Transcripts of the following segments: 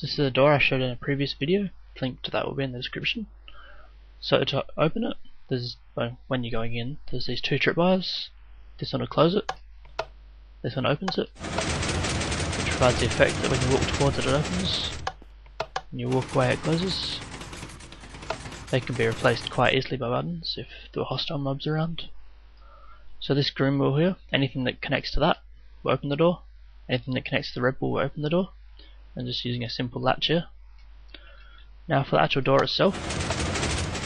This is the door I showed in a previous video. Link to that will be in the description. So to open it, when you're going in, there's these two tripwires. This one will close it. This one opens it, which provides the effect that when you walk towards it, it opens. When you walk away, it closes. They can be replaced quite easily by buttons if there are hostile mobs around. So this green wheel here, anything that connects to that will open the door. Anything that connects to the red wheel will open the door. And just using a simple latch here. Now for the actual door itself,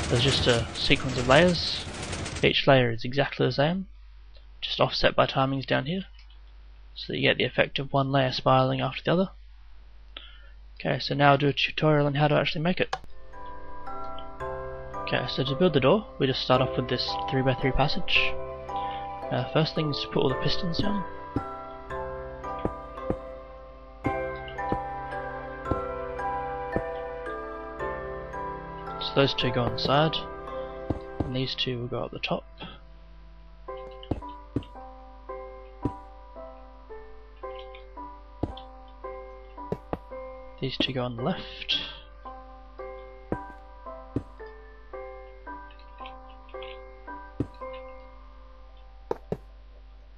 there's just a sequence of layers. Each layer is exactly the same, just offset by timings down here, so that you get the effect of one layer spiraling after the other. Okay, so now I'll do a tutorial on how to actually make it. Okay, so to build the door, we just start off with this 3x3 passage. First thing is to put all the pistons down. So those two go on the side, and these two will go up the top. These two go on the left.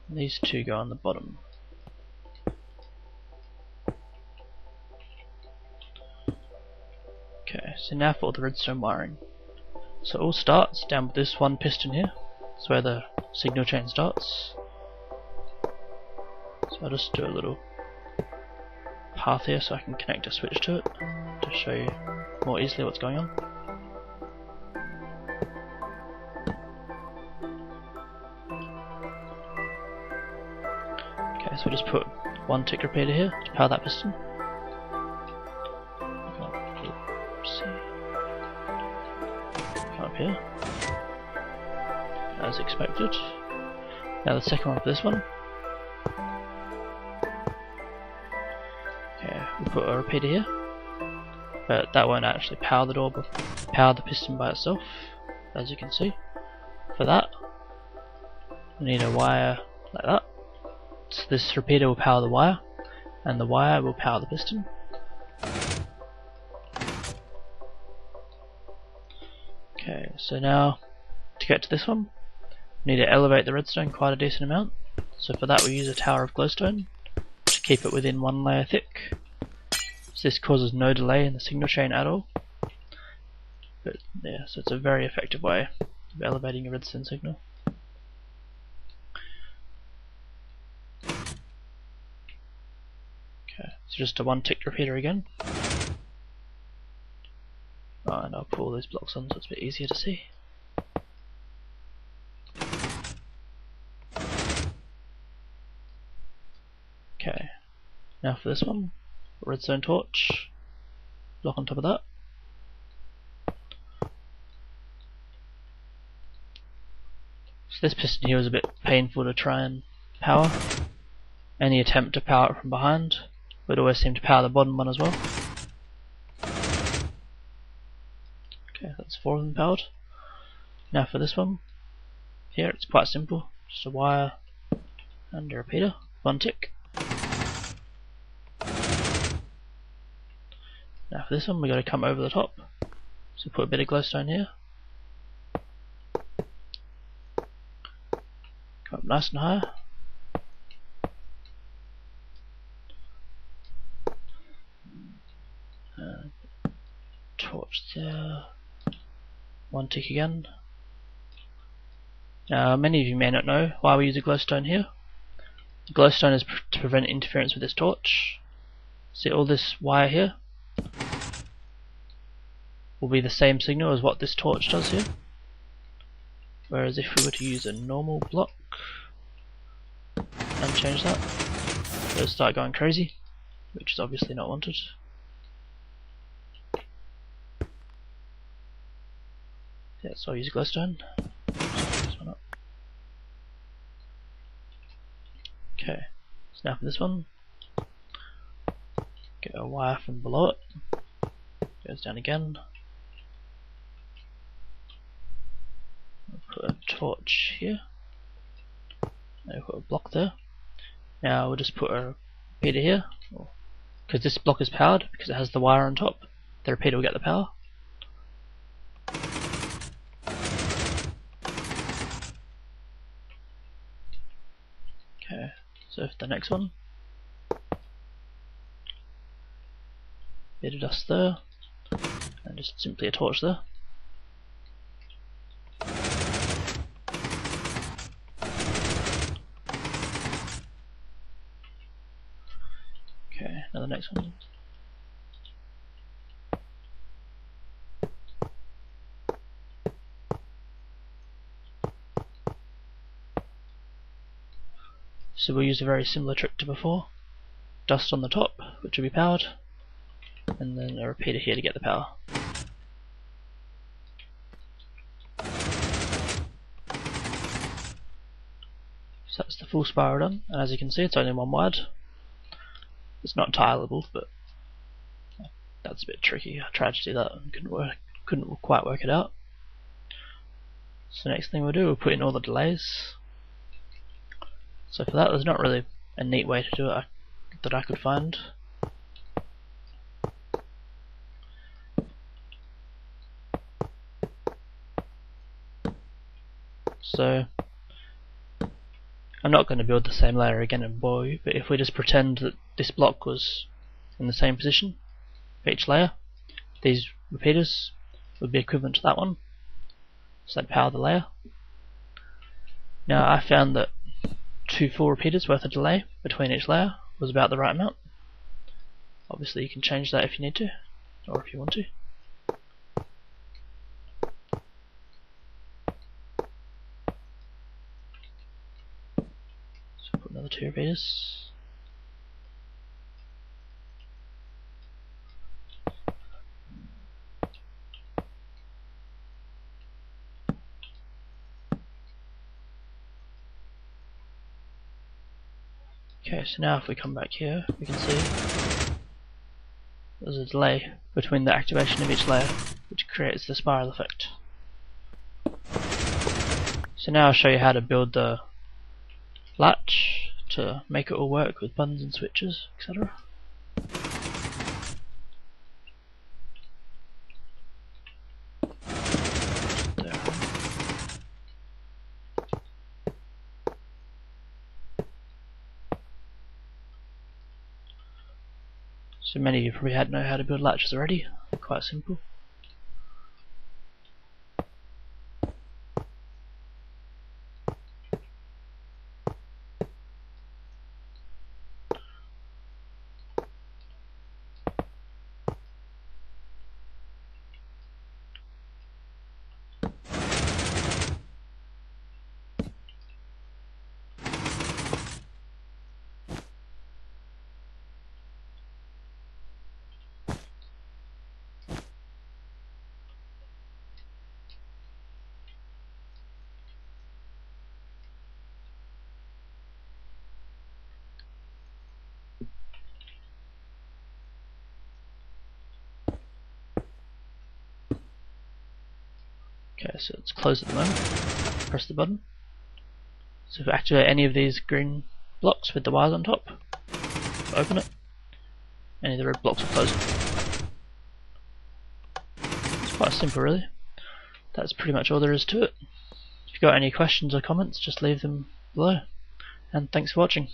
And these two go on the bottom. Okay, so now for all the redstone wiring. So it all starts down with this one piston here. That's where the signal chain starts. So I'll just do a little path here so I can connect a switch to it to show you more easily what's going on. Okay, so we just put one tick repeater here to power that piston. Come up here, as expected. Now the second one for this one. Okay, we put a repeater here, but that won't actually power the door, but power the piston by itself, as you can see. For that, we need a wire like that. So this repeater will power the wire, and the wire will power the piston. Okay, so now to get to this one, we need to elevate the redstone quite a decent amount. So for that we use a tower of glowstone to keep it within one layer thick. So this causes no delay in the signal chain at all. But yeah, so it's a very effective way of elevating a redstone signal. Okay, so just a one tick repeater again. And I'll put all these blocks on so it's a bit easier to see. Okay, now for this one, redstone torch, block on top of that. So this piston here is a bit painful to try and power. Any attempt to power it from behind would always seem to power the bottom one as well. Okay, that's 4 of them powered. Now for this one, here it's quite simple, just a wire and a repeater, one tick. Now for this one, we've got to come over the top, so put a bit of glowstone here. Come up nice and high. Torch there. One tick again. Now many of you may not know why we use a glowstone here. The glowstone is to prevent interference with this torch. See, all this wire here will be the same signal as what this torch does here. Whereas if we were to use a normal block and change that, it'll start going crazy, which is obviously not wanted. Yeah, so I'll use glowstone. This one up. Okay, so now for this one, get a wire from below it, goes down again. I'll put a torch here, and I'll put a block there. Now we'll just put a repeater here, or because this block is powered because it has the wire on top. The repeater will get the power. Okay, so for the next one, bit of dust there, and just simply a torch there. Okay, now the next one. So we'll use a very similar trick to before. Dust on the top, which will be powered, and then a repeater here to get the power. So that's the full spiral done, and as you can see it's only one wide. It's not tileable, but that's a bit tricky. I tried to do that and couldn't quite work it out. So next thing we'll do, we'll put in all the delays. So for that, there's not really a neat way to do it that I could find. So I'm not going to build the same layer again and bore you, but if we just pretend that this block was in the same position for each layer, these repeaters would be equivalent to that one, so they'd power the layer. Now I found that 2 full repeaters worth of delay between each layer was about the right amount. Obviously you can change that if you need to, or if you want to. So put another 2 repeaters. Okay, so now if we come back here, we can see there's a delay between the activation of each layer, which creates the spiral effect. So now I'll show you how to build the latch to make it all work with buttons and switches, etc. So many of you probably know how to build latches already. Quite simple. Okay, so it's closed at the moment. Press the button. So if we activate any of these green blocks with the wires on top, open it, any of the red blocks will close it. It's quite simple really. That's pretty much all there is to it. If you've got any questions or comments, just leave them below. And thanks for watching.